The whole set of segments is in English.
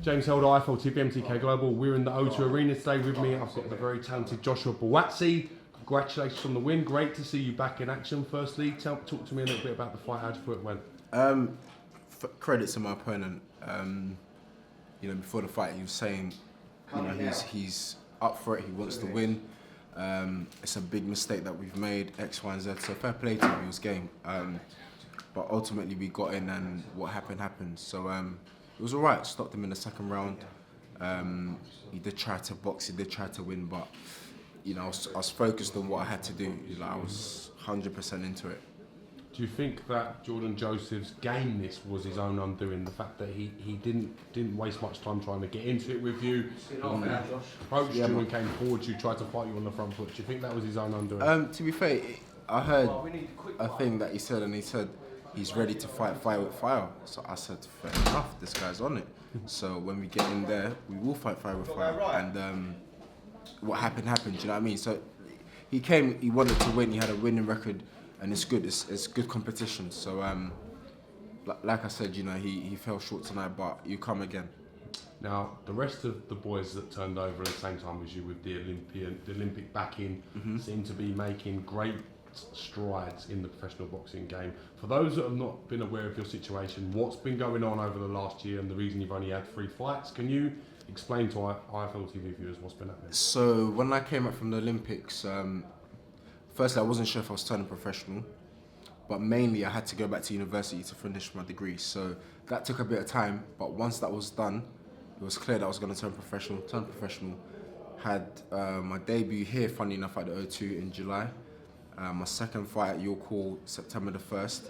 James Held, IFL BMTK Global. We're in the O2 Arena today. With me, I've got the very talented Joshua Buatsi. Congratulations on the win. Great to see you back in action. Firstly, talk to me a little bit about the fight. How do you thought it went? Credit to my opponent. Before the fight, he was saying, he's up for it. He wants to win. It's a big mistake that we've made, X, Y, and Z. So fair play to him. He was game. But ultimately, we got in, and what happened. So it was all right. Stopped him in the second round. He did try to box. He did try to win, but I was focused on what I had to do. I was 100% into it. Do you think that Jordan Joseph's gameness was his own undoing? The fact that he didn't waste much time trying to get into it with you, approached you and came forward to you, tried to fight you on the front foot. Do you think that was his own undoing? To be fair, I heard a thing that he said, and he said he's ready to fight fire with fire. So I said, fair enough, this guy's on it. So when we get in there, we will fight fire with fire. And what happened, do you know what I mean? So he came, he wanted to win, he had a winning record, and it's good, it's good competition. So like I said, he fell short tonight, but you come again. Now, the rest of the boys that turned over at the same time as you with the Olympic backing seem to be making great strides in the professional boxing game. For those that have not been aware of your situation, what's been going on over the last year and the reason you've only had 3 fights, can you explain to IFL TV viewers what's been happening? So when I came up from the Olympics, firstly I wasn't sure if I was turning professional, but mainly I had to go back to university to finish my degree. So that took a bit of time, but once that was done, it was clear that I was going to turn professional. Had my debut here, funny enough, at the O2 in July. My second fight at your call, September the 1st.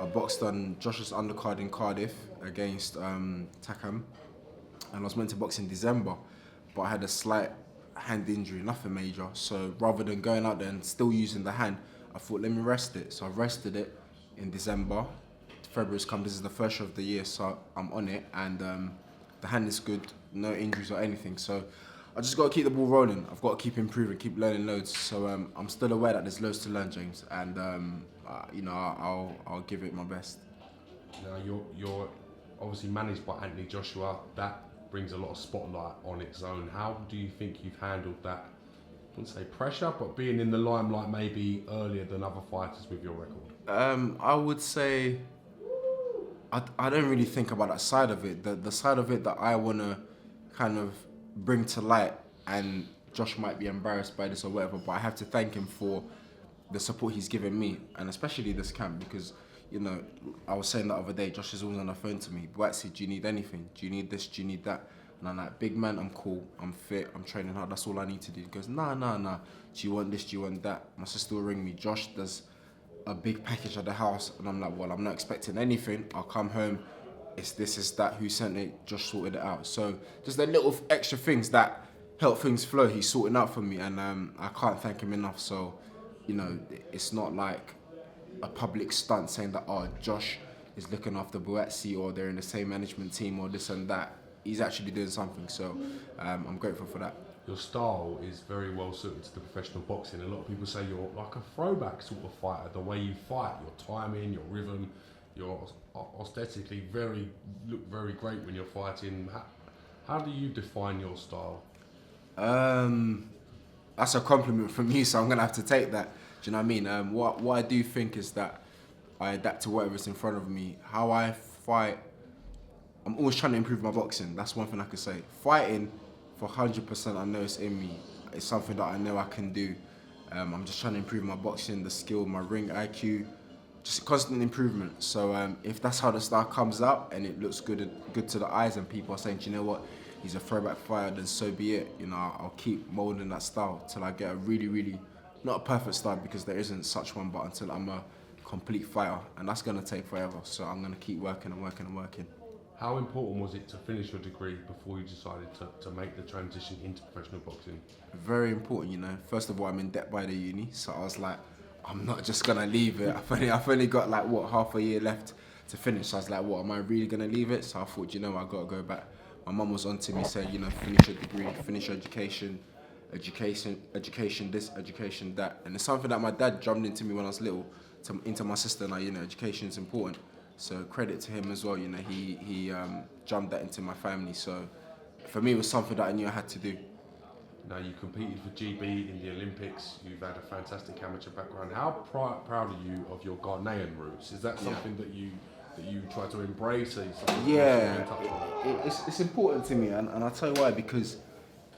I boxed on Josh's undercard in Cardiff against Takam. And I was meant to box in December, but I had a slight hand injury, nothing major. So rather than going out there and still using the hand, I thought, let me rest it. So I rested it in December. February's come, this is the first show of the year, so I'm on it. And the hand is good, no injuries or anything. So I just got to keep the ball rolling. I've got to keep improving, keep learning loads. So I'm still aware that there's loads to learn, James. And I'll give it my best. Now you're obviously managed by Anthony Joshua. That brings a lot of spotlight on its own. How do you think you've handled that? I wouldn't say pressure, but being in the limelight maybe earlier than other fighters with your record. I would say I don't really think about that side of it. The side of it that I want to kind of bring to light, and Josh might be embarrassed by this or whatever, but I have to thank him for the support he's given me, and especially this camp, because I was saying the other day, Josh is always on the phone to me, Buatsi, do you need anything? Do you need this? Do you need that? And I'm like, big man, I'm cool, I'm fit, I'm training hard, that's all I need to do. He goes, nah. Do you want this? Do you want that? My sister will ring me, Josh does a big package at the house, and I'm like, well, I'm not expecting anything. I'll come home, it's this, it's that, who sent it, Josh sorted it out. So just the little extra things that help things flow, he's sorting out for me, and I can't thank him enough. So, it's not like a public stunt saying that, oh, Josh is looking after Buatsi, or they're in the same management team, or this and that. He's actually doing something, so I'm grateful for that. Your style is very well suited to the professional boxing. A lot of people say you're like a throwback sort of fighter. The way you fight, your timing, your rhythm, you're aesthetically look very great when you're fighting. How do you define your style? That's a compliment from you, so I'm gonna have to take that. Do you know what I mean? What I do think is that I adapt to whatever's in front of me. How I fight, I'm always trying to improve my boxing. That's one thing I could say. Fighting, for 100%, I know it's in me. It's something that I know I can do. I'm just trying to improve my boxing, the skill, my ring IQ, just constant improvement. So if that's how the style comes out and it looks good to the eyes, and people are saying, do you know what, he's a throwback fighter, then so be it. I'll keep molding that style till I get a really, really, not a perfect style, because there isn't such one, but until I'm a complete fighter, and that's gonna take forever. So I'm gonna keep working and working and working. How important was it to finish your degree before you decided to make the transition into professional boxing? Very important, First of all, I'm in debt by the uni, so I was like, I'm not just gonna leave it. I've only got like half a year left to finish. So I was like, am I really gonna leave it? So I thought, I gotta go back. My mum was on to me saying, finish your degree, finish your education this, education that. And it's something that my dad drummed into me when I was little, into my sister, and education is important. So credit to him as well. You know, he drummed that into my family. So for me, it was something that I knew I had to do. Now, you competed for GB in the Olympics. You've had a fantastic amateur background. How proud are you of your Ghanaian roots? Is that something that you try to embrace? Yeah, it's important to me, and I'll tell you why. Because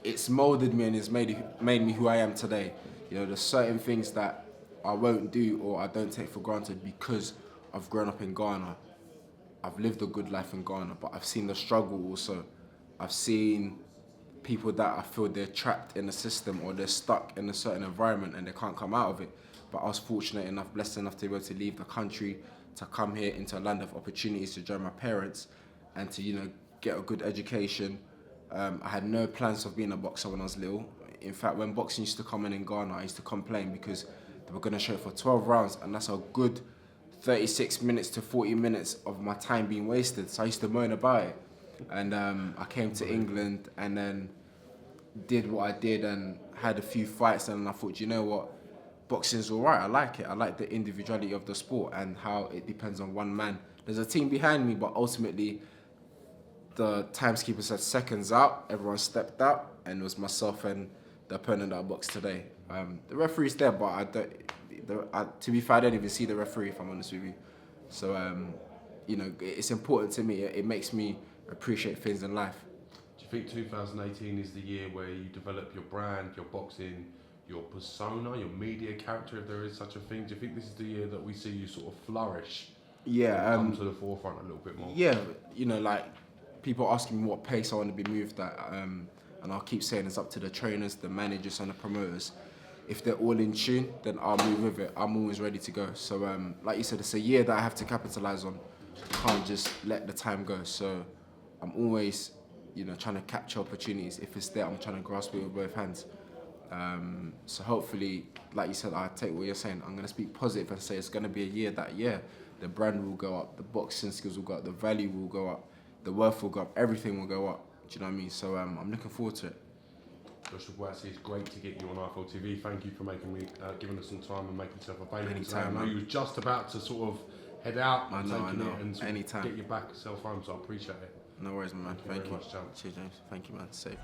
it's molded me and it's made me who I am today. You know, there's certain things that I won't do or I don't take for granted because I've grown up in Ghana. I've lived a good life in Ghana, but I've seen the struggle also. I've seen people that I feel they're trapped in the system or they're stuck in a certain environment and they can't come out of it. But I was fortunate enough, blessed enough to be able to leave the country, to come here into a land of opportunities to join my parents and to, you know, get a good education. I had no plans of being a boxer when I was little. In fact, when boxing used to come in Ghana, I used to complain because they were going to show it for 12 rounds and that's a good 36 minutes to 40 minutes of my time being wasted. So I used to moan about it. And I came to England and then did what I did and had a few fights and I thought, you know what, boxing's all right. I like it. I like the individuality of the sport and how it depends on one man. There's a team behind me, but ultimately the timeskeeper said seconds out. Everyone stepped out and it was myself and the opponent that I boxed today. The referee's there, but to be fair, I don't even see the referee if I'm honest with you. So, you know, it's important to me. It makes me appreciate things in life. Do you think 2018 is the year where you develop your brand, your boxing, your persona, your media character, if there is such a thing? Do you think this is the year that we see you sort of flourish? Yeah. Come to the forefront a little bit more? Yeah, you know, like people asking me what pace I want to be moved at, and I'll keep saying it's up to the trainers, the managers and the promoters. If they're all in tune, then I'll move with it. I'm always ready to go. So, like you said, it's a year that I have to capitalize on. I can't just let the time go. So I'm always, you know, trying to capture opportunities. If it's there, I'm trying to grasp it with both hands. So hopefully, like you said, I take what you're saying. I'm going to speak positive and say it's going to be a year that, yeah, the brand will go up, the boxing skills will go up, the value will go up, the worth will go up, everything will go up. Do you know what I mean? So I'm looking forward to it. Joshua Buatsi, it's great to get you on iFL TV. Thank you for giving us some time and making yourself available. Anytime, I know you were just about to sort of head out and I know. it and sort of Anytime. get you back yourself home, so I appreciate it. No worries, man. Thank you very much, Cheers, James. Thank you, man. Safe.